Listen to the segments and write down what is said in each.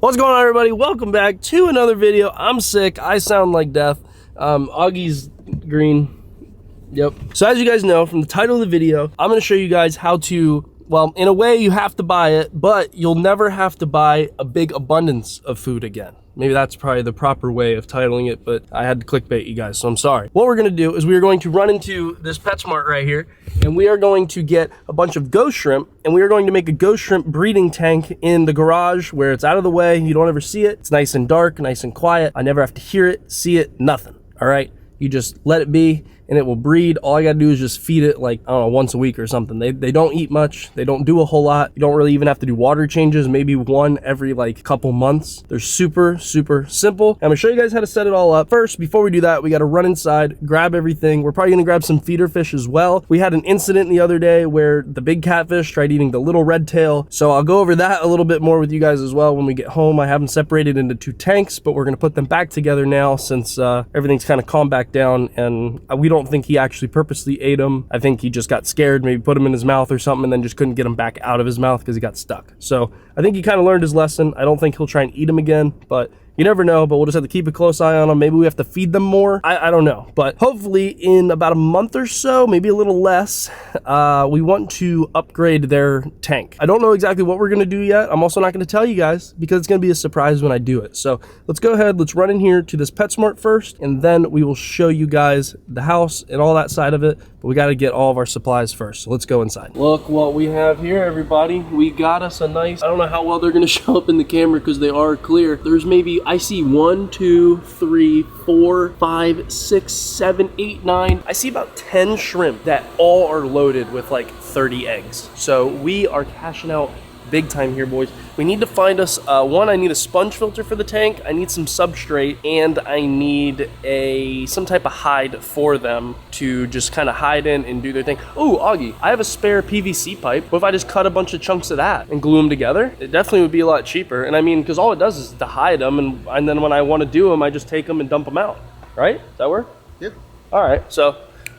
What's going on, everybody? Welcome back to another video. I'm sick. I sound like death. Augie's green. Yep. So as you guys know from the title of the video, I'm going to show you guys how to, well, in a way you have to buy it, but you'll never have to buy a big abundance of food again. Maybe that's probably the proper way of titling it, but I had to clickbait you guys, so I'm sorry. What we're gonna do is we are going to run into this PetSmart right here, and we are going to get a bunch of ghost shrimp, and we are going to make a ghost shrimp breeding tank in the garage where it's out of the way, you don't ever see it. It's nice and dark, nice and quiet. I never have to hear it, see it, nothing, all right? You just let it be, and it will breed. All I gotta do is just feed it like, I don't know, once a week or something. They don't eat much. They don't do a whole lot. You don't really even have to do water changes, maybe one every like couple months. They're super, super simple. I'm gonna show you guys how to set it all up. First, before we do that, we gotta run inside, grab everything. We're probably gonna grab some feeder fish as well. We had an incident the other day where the big catfish tried eating the little red tail. So I'll go over that a little bit more with you guys as well when we get home. I have them separated into two tanks, but we're gonna put them back together now since everything's kind of calmed back down, and we don't think he actually purposely ate him. I think he just got scared, maybe put him in his mouth or something, and then just couldn't get him back out of his mouth because he got stuck. So I think he kind of learned his lesson. I don't think he'll try and eat him again, but you never know. But we'll just have to keep a close eye on them. Maybe we have to feed them more. I don't know. But hopefully in about a month or so, maybe a little less, we want to upgrade their tank. I don't know exactly what we're going to do yet. I'm also not going to tell you guys because it's going to be a surprise when I do it. So let's go ahead. Let's run in here to this PetSmart first, and then we will show you guys the house and all that side of it. But we got to get all of our supplies first. So let's go inside. Look what we have here, everybody. We got us a nice, I don't know how well they're going to show up in the camera because they are clear. There's maybe, I see 1, 2, 3, 4, 5, 6, 7, 8, 9. I see about 10 shrimp that all are loaded with like 30 eggs. So we are cashing out big time here, boys. We need to find us, one, I need a sponge filter for the tank, I need some substrate, and I need some type of hide for them to just kind of hide in and do their thing. Oh, Augie, I have a spare PVC pipe. What if I just cut a bunch of chunks of that and glue them together? It definitely would be a lot cheaper. And I mean, because all it does is to hide them, and then when I want to do them, I just take them and dump them out, right? Does that work? Yep. All right, so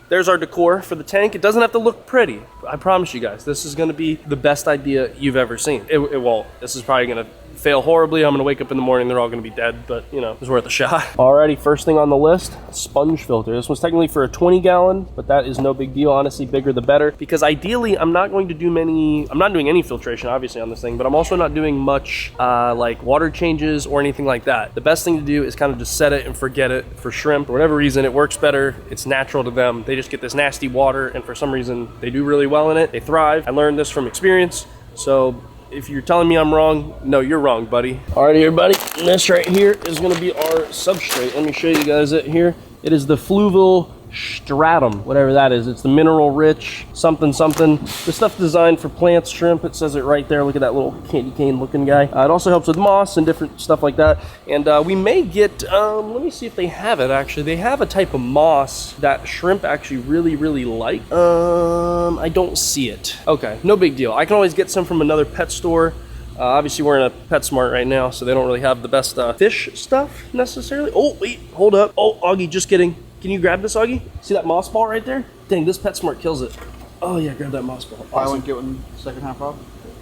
there's our decor for the tank. It doesn't have to look pretty. I promise you guys, this is gonna be the best idea you've ever seen. It won't. This is probably gonna fail horribly. I'm gonna wake up in the morning, they're all gonna be dead, but you know, it's worth a shot. Alrighty, first thing on the list, sponge filter. This one's technically for a 20 gallon, but that is no big deal. Honestly, bigger the better, because ideally I'm not doing any filtration obviously on this thing, but I'm also not doing much like water changes or anything like that. The best thing to do is kind of just set it and forget it. For shrimp, for whatever reason, it works better. It's natural to them. They just get this nasty water, and for some reason they do really well in it. They thrive. I learned this from experience. So if you're telling me I'm wrong, no, you're wrong, buddy. Alrighty, everybody, this right here is gonna be our substrate. Let me show you guys it here. It is the Fluval Stratum, whatever that is. It's the mineral rich something something. The stuff designed for plants, shrimp. It says it right there. Look at that little candy cane looking guy. It also helps with moss and different stuff like that. And we may get, let me see if they have it actually. They have a type of moss that shrimp actually really, really like. I don't see it. Okay, no big deal. I can always get some from another pet store. Obviously we're in a PetSmart right now, so they don't really have the best fish stuff necessarily. Oh, wait, hold up. Oh, Augie, just kidding. Can you grab this, Augie? See that moss ball right there? Dang, this PetSmart kills it. Oh yeah, grab that moss ball. Awesome. Buy one, get one, second half off?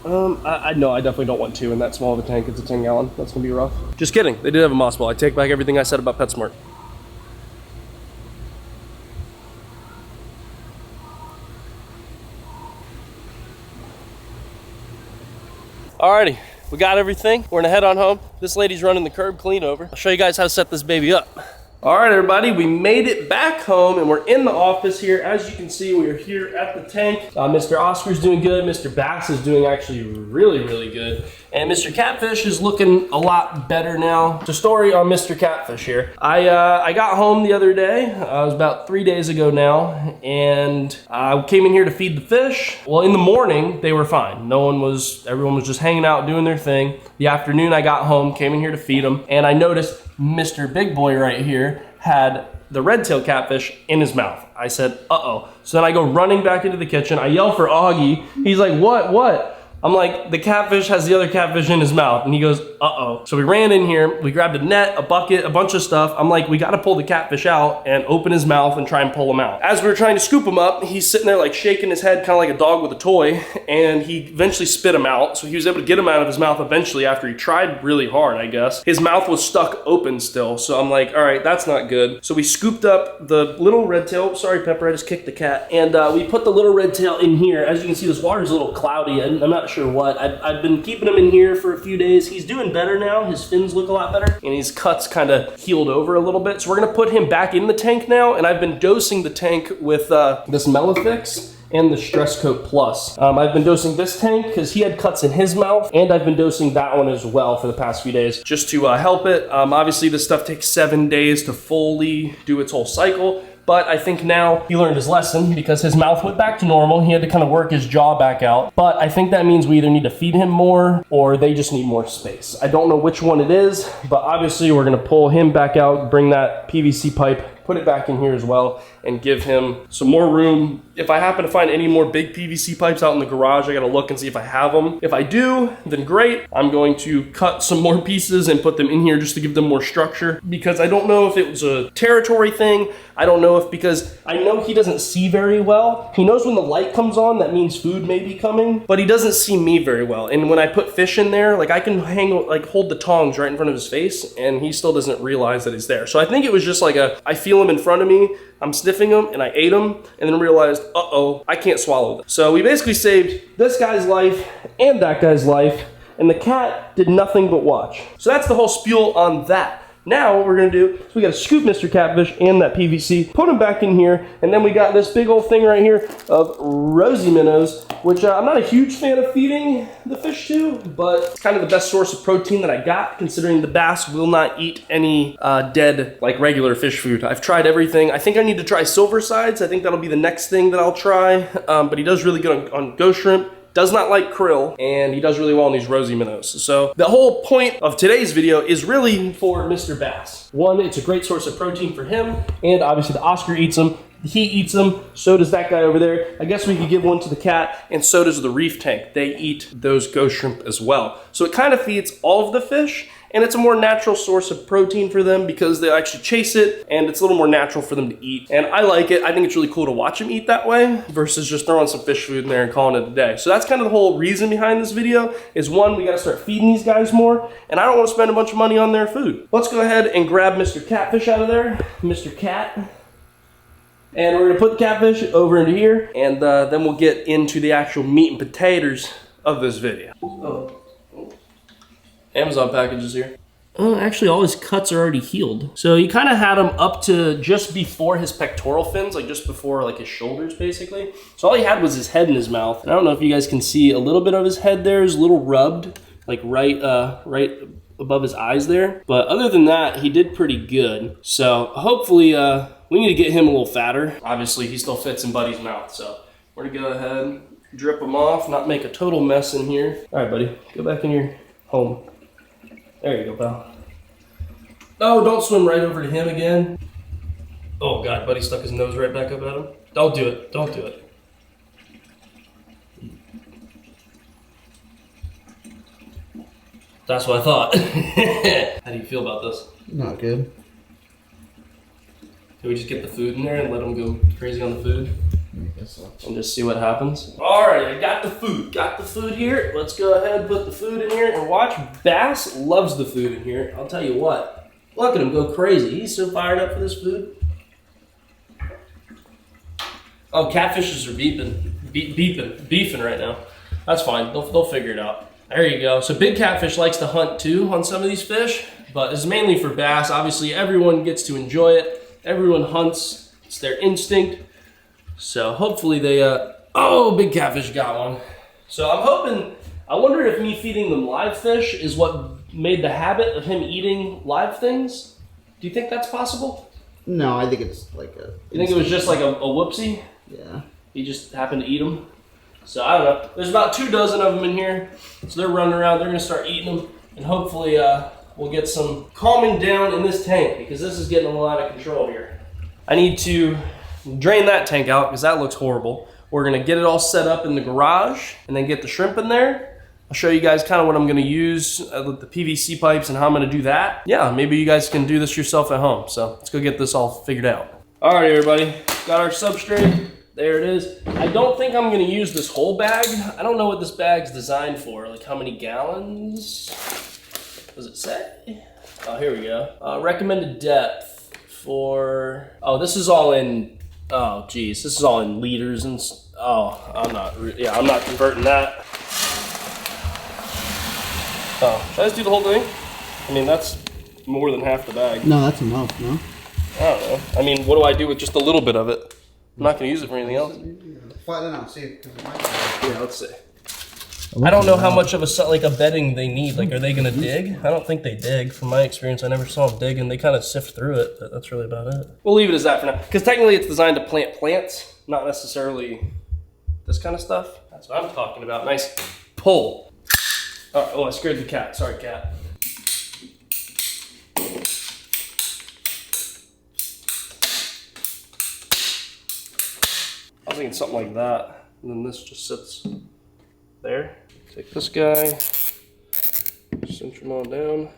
I definitely don't want two in that small of a tank. It's a 10 gallon. That's gonna be rough. Just kidding. They did have a moss ball. I take back everything I said about PetSmart. Alrighty, we got everything. We're gonna head on home. This lady's running the curb clean over. I'll show you guys how to set this baby up. All right, everybody, we made it back home, and we're in the office here. As you can see, we are here at the tank. Mr. Oscar's doing good. Mr. Bass is doing actually really, really good. And Mr. Catfish is looking a lot better now. The story on Mr. Catfish here. I got home the other day. It was about 3 days ago now, and I came in here to feed the fish. Well, in the morning, they were fine. Everyone was just hanging out, doing their thing. The afternoon, I got home, came in here to feed them, and I noticed Mr. Big Boy right here had the red-tailed catfish in his mouth. I said, uh-oh. So then I go running back into the kitchen. I yell for Augie. He's like, what? I'm like, the catfish has the other catfish in his mouth. And he goes, uh-oh. So we ran in here, we grabbed a net, a bucket, a bunch of stuff. I'm like, we gotta pull the catfish out and open his mouth and try and pull him out. As we were trying to scoop him up, he's sitting there like shaking his head, kind of like a dog with a toy, and he eventually spit him out. So he was able to get him out of his mouth eventually after he tried really hard, I guess. His mouth was stuck open still. So I'm like, all right, that's not good. So we scooped up the little red tail. Sorry, Pepper, I just kicked the cat. And we put the little red tail in here. As you can see, this water is a little cloudy. I'm not sure what. I've been keeping him in here for a few days. He's doing better now. His fins look a lot better, and his cuts kind of healed over a little bit. So we're gonna put him back in the tank now, and I've been dosing the tank with this Melafix and the Stress Coat Plus. I've been dosing this tank because he had cuts in his mouth, and I've been dosing that one as well for the past few days just to help it. Obviously, this stuff takes 7 days to fully do its whole cycle. But I think now he learned his lesson because his mouth went back to normal. He had to kind of work his jaw back out. But I think that means we either need to feed him more or they just need more space. I don't know which one it is, but obviously we're gonna pull him back out, bring that PVC pipe, put it back in here as well, and give him some more room. If I happen to find any more big PVC pipes out in the garage, I gotta look and see if I have them. If I do, then great. I'm going to cut some more pieces and put them in here just to give them more structure, because I don't know if it was a territory thing. I don't know if, because I know he doesn't see very well. He knows when the light comes on, that means food may be coming, but he doesn't see me very well. And when I put fish in there, like I can hold the tongs right in front of his face, and he still doesn't realize that he's there. So I think it was just like I feel him in front of me, I'm sniffing him, and I ate him, and then realized, uh-oh, I can't swallow this. So we basically saved this guy's life and that guy's life, and the cat did nothing but watch. So that's the whole spiel on that. Now what we're gonna do is we gotta scoop Mr. Catfish and that PVC, put him back in here, and then we got this big old thing right here of rosy minnows, which I'm not a huge fan of feeding the fish to, but it's kind of the best source of protein that I got, considering the bass will not eat any dead, like regular fish food. I've tried everything. I think I need to try silver sides. I think that'll be the next thing that I'll try, but he does really good on ghost shrimp. Does not like krill, and he does really well on these rosy minnows. So the whole point of today's video is really for Mr. Bass. One, it's a great source of protein for him, and obviously the Oscar eats them, he eats them, so does that guy over there. I guess we could give one to the cat, and so does the reef tank. They eat those ghost shrimp as well. So it kind of feeds all of the fish, and it's a more natural source of protein for them because they actually chase it, and it's a little more natural for them to eat. And I like it. I think it's really cool to watch them eat that way versus just throwing some fish food in there and calling it a day. So that's kind of the whole reason behind this video is, one, we gotta start feeding these guys more, and I don't wanna spend a bunch of money on their food. Let's go ahead and grab Mr. Catfish out of there, Mr. Cat. And we're gonna put the catfish over into here, and then we'll get into the actual meat and potatoes of this video. Oh. Amazon packages here. Oh, actually all his cuts are already healed. So you kind of had him up to just before his pectoral fins, like just before like his shoulders basically. So all he had was his head in his mouth. And I don't know if you guys can see a little bit of his head there is a little rubbed, like right above his eyes there. But other than that, he did pretty good. So hopefully we need to get him a little fatter. Obviously he still fits in Buddy's mouth. So we're gonna go ahead, drip him off, not make a total mess in here. All right, buddy, go back in your home. There you go, pal. Oh, don't swim right over to him again. Oh God, Buddy stuck his nose right back up at him. Don't do it, don't do it. That's what I thought. How do you feel about this? Not good. Do we just get the food in there and let him go crazy on the food? I guess so. And just see what happens. All right, I got the food. Got the food here. Let's go ahead and put the food in here and watch. Bass loves the food in here. I'll tell you what. Look at him go crazy. He's so fired up for this food. Oh, catfishes are beefing right now. That's fine. They'll figure it out. There you go. So big catfish likes to hunt too on some of these fish, but it's mainly for bass. Obviously, everyone gets to enjoy it. Everyone hunts. It's their instinct. So hopefully they, oh, big catfish got one. So I'm hoping, I wonder if me feeding them live fish is what made the habit of him eating live things. Do you think that's possible? No, I think it's like a... You think it was just like a whoopsie? Yeah. He just happened to eat them? So I don't know. There's about 24 of them in here. So they're running around. They're going to start eating them. And hopefully we'll get some calming down in this tank because this is getting a lot out of control here. I need to drain that tank out because that looks horrible. We're gonna get it all set up in the garage and then get the shrimp in there. I'll show you guys kind of what I'm gonna use with the PVC pipes and how I'm gonna do that. Yeah, maybe you guys can do this yourself at home. So let's go get this all figured out. All right, everybody, got our substrate. There it is. I don't think I'm gonna use this whole bag. I don't know what this bag's designed for, like how many gallons? Does it say? Oh, here we go. Recommended depth for, oh, this is all in, oh geez, this is all in liters and, oh, I'm not converting that. Oh, should I just do the whole thing? I mean, that's more than half the bag. No, that's enough, no? I don't know. I mean, what do I do with just a little bit of it? I'm not gonna use it for anything else. Flatten it out, see if it might. Yeah, let's see. I don't know how much of a bedding they need. Like, are they gonna dig? I don't think they dig. From my experience, I never saw them dig, and they kind of sift through it. But that's really about it. We'll leave it as that for now, because technically it's designed to plant plants, not necessarily this kind of stuff. That's what I'm talking about. Nice pull. Oh, I scared the cat. Sorry, cat. I was thinking something like that, and then this just sits there. Take this guy, cinch them all down.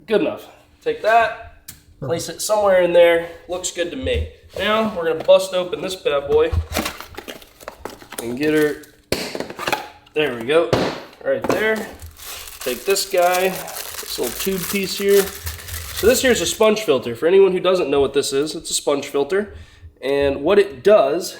Good enough. Take that, place it somewhere in there. Looks good to me. Now we're gonna bust open this bad boy and get her. There we go, right there. Take this guy, this little tube piece here. So this here is a sponge filter. For anyone who doesn't know what this is, it's a sponge filter. And what it does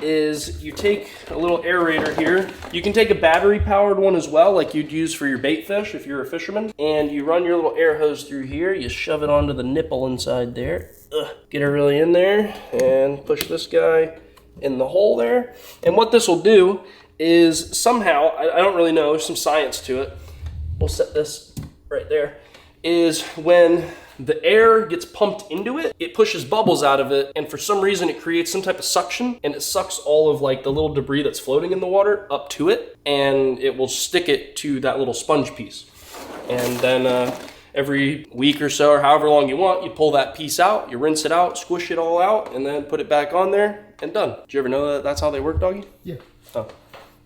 is you take a little aerator here. You can take a battery powered one as well, like you'd use for your bait fish if you're a fisherman. And you run your little air hose through here. You shove it onto the nipple inside there. Get her really in there and push this guy in the hole there. And what this will do is somehow, I don't really know, there's some science to it. We'll set this right there. Is when the air gets pumped into it, it pushes bubbles out of it, and for some reason it creates some type of suction, and it sucks all of like the little debris that's floating in the water up to it, and it will stick it to that little sponge piece. And then every week or so, or however long you want, you pull that piece out, you rinse it out, squish it all out, and then put it back on there, and done. Did you ever know that that's how they work, doggy? Yeah. Oh,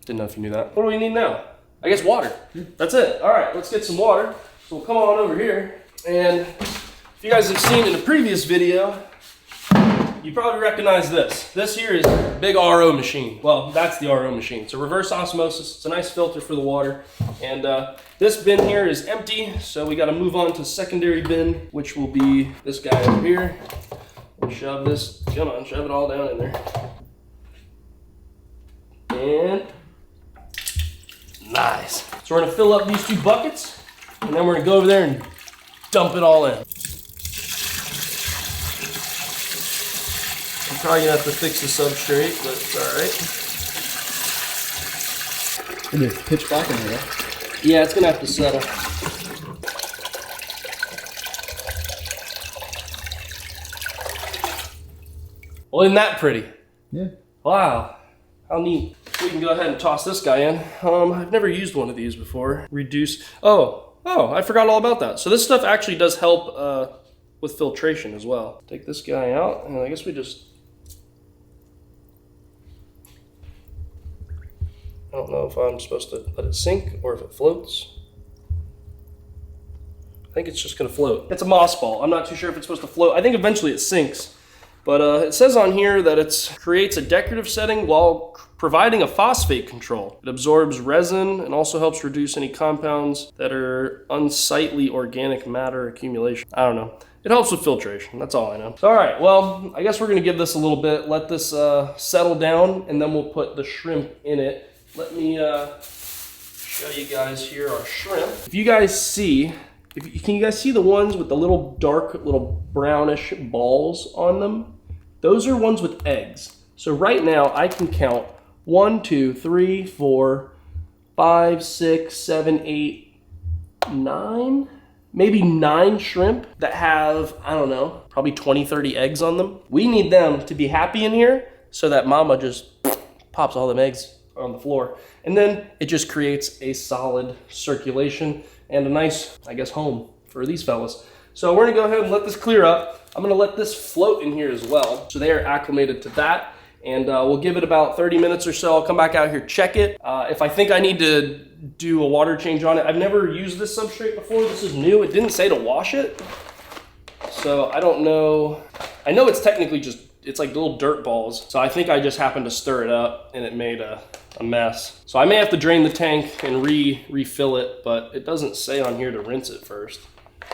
didn't know if you knew that. What do we need now? I guess water. That's it. All right, let's get some water. So we'll come on over here, and if you guys have seen in a previous video, you probably recognize this. This here is a big RO machine. Well, that's the RO machine. It's a reverse osmosis. It's a nice filter for the water. And this bin here is empty, so we gotta move on to secondary bin, which will be this guy over here. We'll shove this, come on, shove it all down in there. And nice. So we're gonna fill up these two buckets, and then we're gonna go over there and dump it all in. I'm probably gonna have to fix the substrate, but it's all right. And it's pitch black in there, right? Yeah, it's gonna have to settle. Well, isn't that pretty? Yeah. Wow, how neat. We can go ahead and toss this guy in. I've never used one of these before. Reduce, oh, I forgot all about that. So this stuff actually does help with filtration as well. Take this guy out, and I guess we just, I don't know if I'm supposed to let it sink or if it floats. I think it's just gonna float. It's a moss ball. I'm not too sure if it's supposed to float. I think eventually it sinks. But it says on here that it creates a decorative setting while providing a phosphate control. It absorbs resin and also helps reduce any compounds that are unsightly organic matter accumulation. I don't know. It helps with filtration. That's all I know. So, all right, well, I guess we're gonna give this a little bit, let this settle down, and then we'll put the shrimp in it. Let me show you guys here our shrimp. If you guys see, can you guys see the ones with the little dark, little brownish balls on them? Those are ones with eggs. So right now I can count 1, 2, 3, 4, 5, 6, 7, 8, 9, maybe 9 shrimp that have, I don't know, probably 20, 30 eggs on them. We need them to be happy in here so that mama just pops all them eggs on the floor. And then it just creates a solid circulation and a nice, I guess, home for these fellas. So we're gonna go ahead and let this clear up. I'm gonna let this float in here as well, so they are acclimated to that. and we'll give it about 30 minutes or so. I'll come back out here, check it. If I think I need to do a water change on it, I've never used this substrate before. This is new. It didn't say to wash it, so I don't know. I know it's technically just, it's like little dirt balls. So I think I just happened to stir it up and it made a mess. So I may have to drain the tank and refill it, but it doesn't say on here to rinse it first.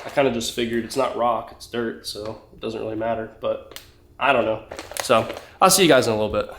I kind of just figured it's not rock, it's dirt, so it doesn't really matter, but I don't know. So I'll see you guys in a little bit.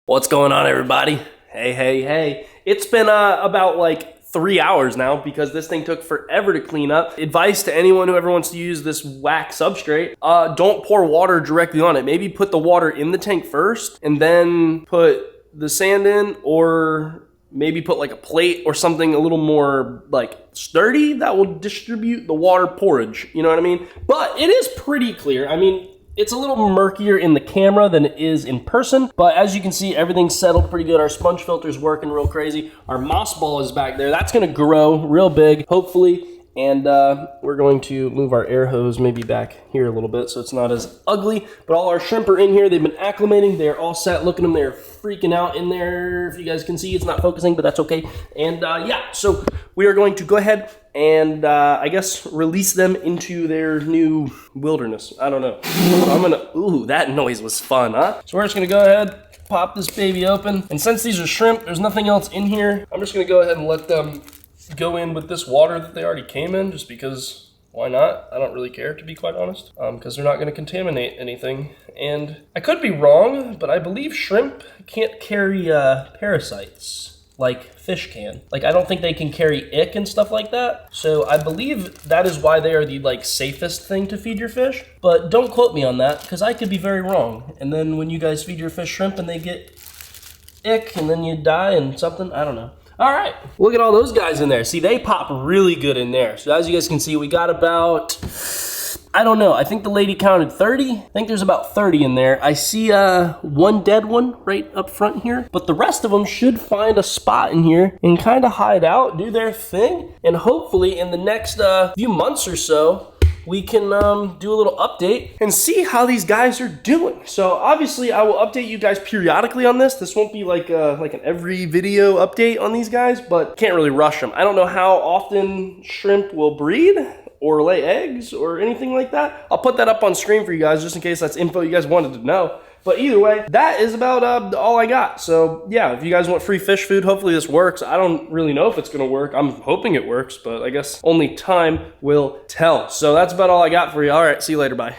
What's going on, everybody? Hey. It's been about like 3 hours now because this thing took forever to clean up. Advice to anyone who ever wants to use this wax substrate, don't pour water directly on it. Maybe put the water in the tank first and then put the sand in, or maybe put like a plate or something a little more like sturdy that will distribute the water porridge, you know what I mean? But it is pretty clear. I mean, it's a little murkier in the camera than it is in person, but as you can see, everything's settled pretty good. Our sponge filter's working real crazy. Our moss ball is back there. That's gonna grow real big, hopefully. And we're going to move our air hose maybe back here a little bit so it's not as ugly. But all our shrimp are in here. They've been acclimating. They're all set. Look at them. They're freaking out in there. If you guys can see, it's not focusing, but that's okay. And yeah, so we are going to go ahead and I guess release them into their new wilderness. I don't know. I'm gonna, ooh, that noise was fun, huh? So we're just gonna go ahead, pop this baby open. And since these are shrimp, there's nothing else in here. I'm just gonna go ahead and let them go in with this water that they already came in, just because why not? I don't really care, to be quite honest, because they're not going to contaminate anything. And I could be wrong, but I believe shrimp can't carry parasites like fish can. Like, I don't think they can carry ick and stuff like that. So I believe that is why they are the like safest thing to feed your fish. But don't quote me on that, because I could be very wrong. And then when you guys feed your fish shrimp and they get ick and then you die and something, I don't know. All right, look at all those guys in there. See, they pop really good in there. So as you guys can see, we got about, I don't know, I think the lady counted 30. I think there's about 30 in there. I see one dead one right up front here, but the rest of them should find a spot in here and kind of hide out, do their thing. And hopefully in the next few months or so, we can do a little update and see how these guys are doing. So obviously I will update you guys periodically on this. This won't be like an every video update on these guys, but can't really rush them. I don't know how often shrimp will breed or lay eggs or anything like that. I'll put that up on screen for you guys just in case that's info you guys wanted to know. But either way, that is about all I got. So yeah, if you guys want free fish food, hopefully this works. I don't really know if it's gonna work. I'm hoping it works, but I guess only time will tell. So that's about all I got for you. All right, see you later, bye.